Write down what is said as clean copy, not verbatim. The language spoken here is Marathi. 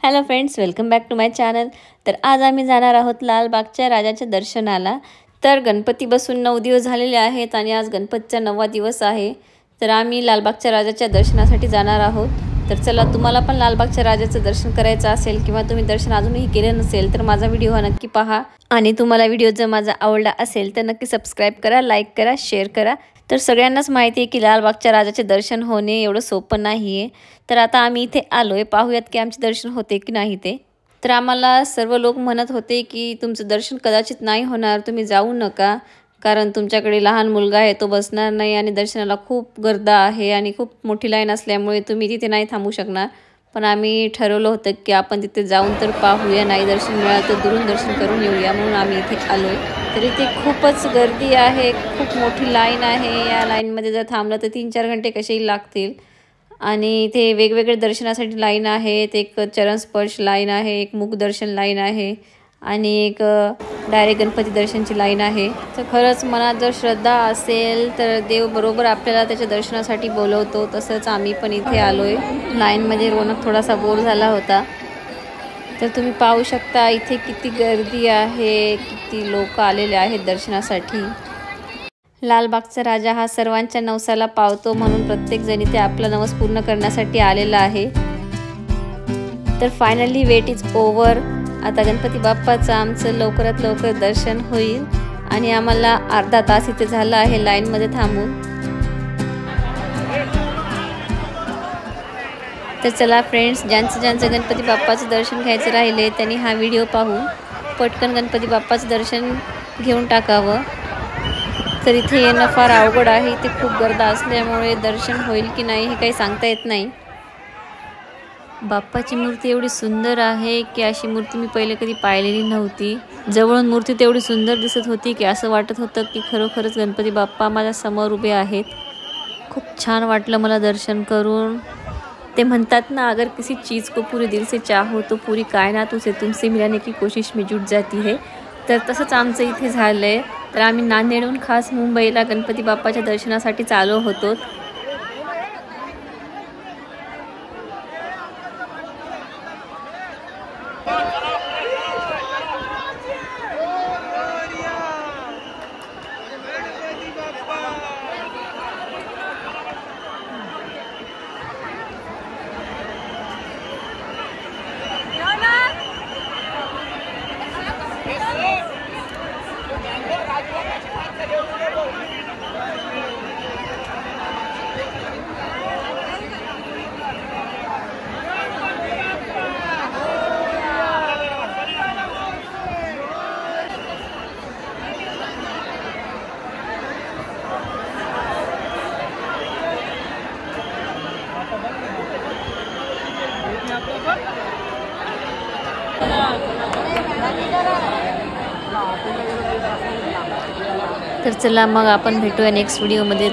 Hello friends, welcome back to my channel. तर आज आम्ही जाणार आहोत लालबागच्या राजाच्या दर्शनाला। तर गणपती बसून 9 दिवस झालेले आहेत आणि आज गणपतीचा 9वा दिवस आहे। तर आम्ही लालबागच्या राजाच्या दर्शनासाठी जाणार आहोत। तर चला, तुम्हाला पण लालबागच्या राजाचं दर्शन करायचं असेल किंवा तुम्ही दर्शन अजूनही केलं नसेल तर माझा व्हिडिओ हा नक्की पहा। आणि तुम्हाला व्हिडिओ जर माझा आवडला असेल तर नक्की सबस्क्राइब करा, लाईक करा, शेअर करा। तर सगळ्यांनाच माहिती आहे की लालबागच्या राजाचे दर्शन होणे एवढं सोपं नाही आहे। तर आता आम्ही इथे आलोय, पाहूयात की आमचे दर्शन होते की नाही ते। तर आम्हाला सर्व लोक म्हणत होते की तुमचं दर्शन कदाचित नाही होणार, तुम्ही जाऊ नका, कारण तुमच्याकडे लहान मुलगा आहे, तो बसणार नाही आणि दर्शनाला खूप गर्दी आहे आणि खूप मोठी लाईन असल्यामुळे तुम्ही तिथे नाही थांबू शकणार। पण आम्ही ठरवलं होतं की आपण तिथे जाऊन तर पाहूया, नाही दर्शन मिळालं तर दुरून दर्शन करून येऊया, म्हणून आम्ही इथे आलोय। तर इथे खूपच गर्दी आहे, खूप मोठी लाईन आहे। या लाईनमध्ये जर थांबलं तर 3-4 घंटे कसेही लागतील। आणि इथे वेगवेगळे दर्शनासाठी लाईन आहेत, एक चरण स्पर्श लाईन आहे, एक मुख दर्शन लाईन आहे आणि एक डायरेक्ट गणपती दर्शनची लाईन आहे। तर खरंच मनात जर श्रद्धा असेल तर देव बरोबर आपल्याला त्याच्या दर्शनासाठी बोलवतो। तसंच आम्ही पण इथे आलोय। लाईनमध्ये रोनक थोडासा बोर झाला होता। तर तुम्ही पाहू शकता इथे किती गर्दी आहे, किती लोक आलेले आहेत दर्शनासाठी। लालबागचा राजा हा सर्वांच्या नवसाला पावतो, म्हणून प्रत्येक जण इथे आपला नवस पूर्ण करण्यासाठी आलेला आहे। तर फायनली वेट इज ओव्हर। आता गणपती बाप्पाचं आमचं लवकरात लवकर दर्शन होईल आणि आम्हाला अर्धा तास इथे झाला आहे लाईनमध्ये थांबून। तर चला फ्रेंड्स, ज्यांचं गणपती बाप्पाचं दर्शन घ्यायचं राहिले त्यांनी हा व्हिडिओ पाहून पटकन गणपती बाप्पाचं दर्शन घेऊन टाकावं। तर इथे येणं फार अवघड आहे, इथे खूप गर्दी असल्यामुळे दर्शन होईल की नाही हे काही सांगता येत नाही। बाप्पाची मूर्ती एवढी सुंदर आहे की अशी मूर्ती मी पहिले कधी पाहिलेली नव्हती। जवळून मूर्ती तेवढी सुंदर दिसत होती की असं वाटत होतं की खरोखरच गणपती बाप्पा माझ्या समोर उभे आहेत। खूप छान वाटलं मला दर्शन करून। ते म्हणतात ना, अगर किसी चीज़ को पूरे दिल से चाहो तो पूरी कायनात उसे तुमसे मिलाने की कोशिश में जुट जाती है। तर तसंच आमचं इथे झालंय। तर आम्ही नांदेडहून खास मुंबईला गणपती बाप्पाच्या दर्शनासाठी चाललो होतो। तर चला मग आपण भेटूया नेक्स्ट व्हिडिओमध्ये।